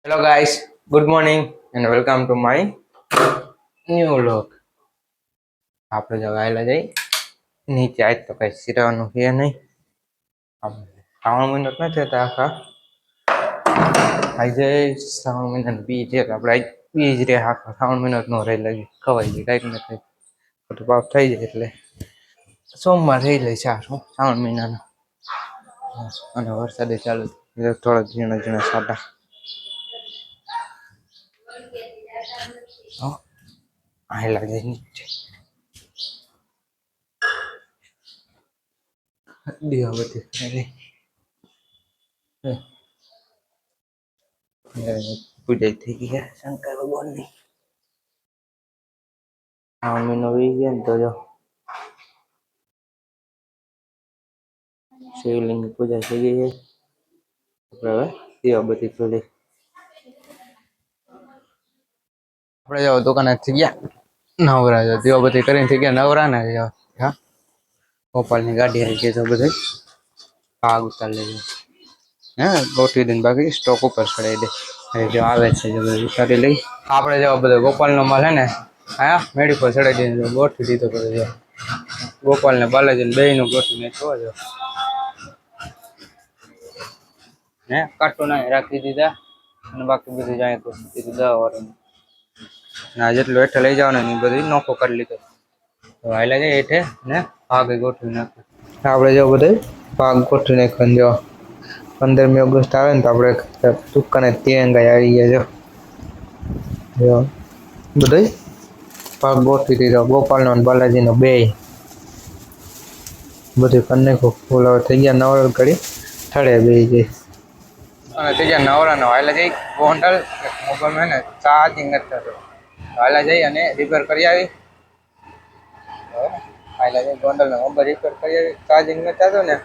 Hello guys, good morning and welcome to my new vlog. આપણે જો આવેલા જઈ નીચે આજ તો કઈ સિરવાનું છે નહીં. શ્રાવણ મહિનો નથી થતા આખા આજે શ્રાવણ મહિનાનો બીજ છે. આપણે આજ બીજ રે આખા શ્રાવણ મહિનો જ ન રહી લાગી ખવાઈ જાય કંઈક ને કંઈક ખોટું પાપ થઈ જાય એટલે સોમવાર રહી લે શ્રાવણ મહિનાનો. અને વરસાદે ચાલુ થોડા ઝીણા ઝીણા છાંટા. આવેલા જઈ નીચે દીવાબત્તી પૂજા થઈ ગઈ શંકર ભગવાનની. આ મહિનો વી ગયા ને તો જો શિવલિંગની પૂજા થઈ ગઈ છે. આપણે હવે દીવાબત્તી ખોલી. આપણે જો દુકાને થઈ ગયા નવરા. જો દીવાબત્તી કરીને થઈ ગયા નવરા ને. હા, ગોપાલની ગાડી આવી ગઈ તો બધું ભાગ ઉતાર લેજો. હા, ગોઠવી દઈને બાકી સ્ટોક ઉપર ચડાવી દે. જો આવે છે જો બધું ઉતારી લઈ. આપણે જો બધો ગોપાલનો માલ હે ને હા મેળી પર ચડાવી દઈને ગોઠવી દીધો બધો. જો ગોપાલને બાલાજીને બેયનું ગોઠવીને જોવા જો હે કાર્ટૂન રાખી દીધા અને બાકી બધું જાય ગોઠવી દીધું દવા વાળું. ના જેટલું હેઠે લઈ જવાનું એ બધું નોખો કરી લીધો. તો હાલ્યા જાય હેઠે ને ભાગ ગોઠવી નાખે. આપણે જો બધું ભાગ ગોઠવી નાખ્યો. જો 15મી ઓગસ્ટ આવે ને તો આપણે દુકાને તિરંગા આવી ગયા. જો બધું ભાગ ગોઠવી દીધો. ગોપાલનો અને બાલાજીનો બે બધું કરી નાખ્યું. ફૂલ થઈ ગયા નવરા ઘડી થડે બે જાય અને થઈ ગયા નવરાનો. હાલ્યા જઈ ગોંડલ મોબાઈલમાં ને ચાર્જિંગ નથી થતું. હાલ્યા જઈ અને રિપેર કરી આવી. હાલ્યા જઈ ગોંડલનો મોબાઈલ રિપેર કરી આવી. ચાર્જિંગ નથી થતું ને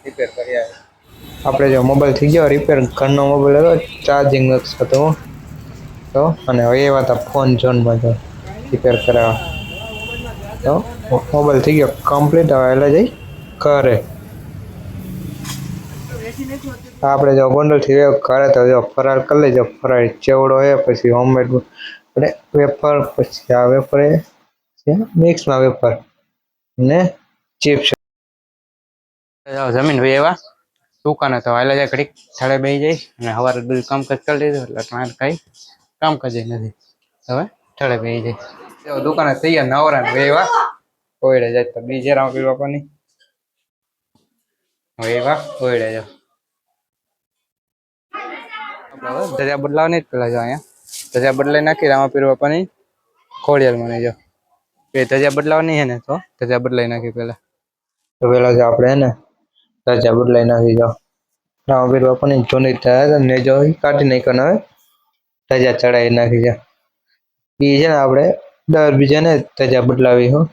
રિપેર કરી આવી. આપણે જો મોબાઈલ થઈ ગયો રિપેર. ઘરનો મોબાઈલ હતો ચાર્જિંગ નથી થતું તો અને હવે એવા હતા ફોન ઝોનમાં તો રિપેર કરાવવા. તો મોબાઈલ થઈ ગયો કમ્પ્લીટ. હવે એટલે જઈ ઘરે. આપણે જો ગોંડલથી ઘરે તો જો ફરાર કરી લેજો. ફરાળી ચેવડો છે, પછી હોમમેડ એટલે વેફર, પછી આ વેફર મિક્સમાં વેફર ને ચિપ્સ. જમીન ભાઈ એવા દુકાને તો હાલે જાય ઘડીક થાળે બેસી જાય અને સવારે બધું કામકાજ કરી લીધું એટલે તમારે કઈ કામકાજ નથી. હવે થાળે બેસી જાય. દુકાને થઈ ગયા નવરા ને એવા ઓયડે જાય તો બીજે રામ પીવા પાણી એવા ઓયડે જાવ. ધજા બદલાવ નહીં પેલા જો અહીંયા ધજા બદલાઈ નાખી રામાપીર બાપાની ખોડિયારમાં નહીં. જો એ ધજા બદલાવાની છે ને તો ધજા બદલાઈ નાખી પેલા. તો પેલા જો આપણે ને ધજા બદલાઈ નાખી. જો રામાપીર બાપાની જૂની થયા ને જો કાઢી નાખ્યો. હવે ધજા ચડાવી નાખી. છે એ છે ને આપણે દર બીજાને ધજા બદલાવી હું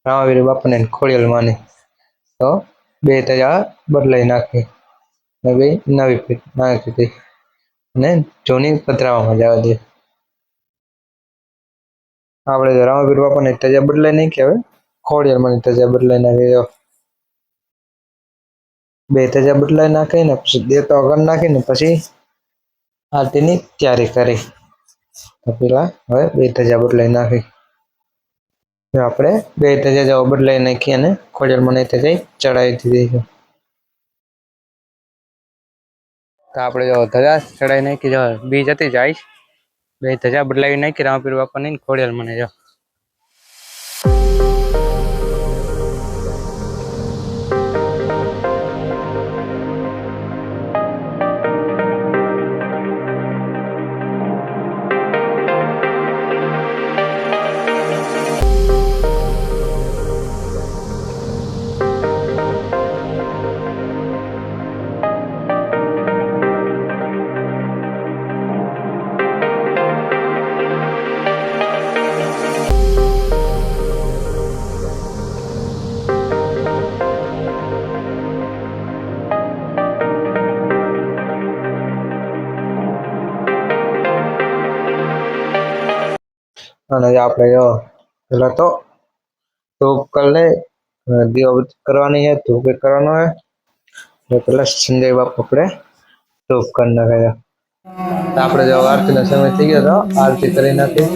રામાપીર બાપાને ખોડિયાલમાંની. તો બે ધજા બદલાઈ નાખી ને બે નવી નાખી હતી ને જૂની પધરાવામાં જવા દે. આપણે રામાપીર બાપાની ધજા બદલાઈ નાખી. હવે ખોડિયાલમાંની ધજા બદલાઈ નાખી. બે ધજા બદલાઈ નાખી ને પછી દેતો કરી નાખી ને પછી આરતીની તૈયારી કરી. તો પેલા હવે બે ધજા બદલાઈ નાખી. આપણે બે ધજા બદલાઈ નાખી અને ખોડિયાલમાંની ધજા ચડાવી દીધી. તો આપણે જો ધજા ચડાવી નાખી. જો બીજ હતી જાય બે ધજા બદલાવી નાખી રામાપીર બાપાની ખોડિયાલમાંની. જો અને આપણે જો પેલા તો ધૂપ કરી લે. દીવાબત્તી કરવાની છે, ધૂપ કરવાનો છે. પેલા સંજય બાપુ આપણે સ્ટોપ કરી નાખ્યા. આપણે જો આરતીનો સમય થઈ ગયો તો આરતી કરી નાખી.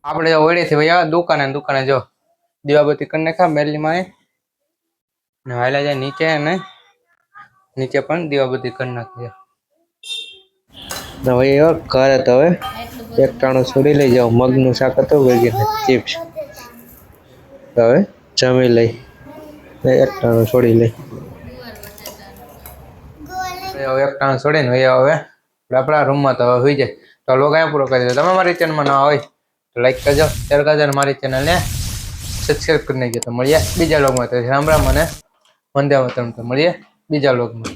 આપણે જો ઓળીથી ભાઈ દુકાને જો દીવાબત્તી કરી નાખા મેલીમાં ને હાલ્યા જાય નીચે ને નીચે પણ દીવાબત્તી કરી નાખી હવે ઘરે તો હવે એક ટાણું છોડી લઈ જાવ મગનું શાક હતું વેગી ચિપ્સ હવે જમી લઈ એક ટાણું છોડી લઈ હવે એક ટાણું છોડીને હવે આપણા રૂમમાં તો હોઈ જાય તો લોગ અહીંયા પૂરો કરી દો તમે મારી ચેનલમાં ના હોય તો લાઈક કરજો શેર કરજો અને મારી ચેનલને સબસ્ક્રાઈબ કરી નાખજો તો મળીએ બીજા લોગમાં તો રામ રામ અને વંદે માતરમ તો મળીએ બીજા લોગમાં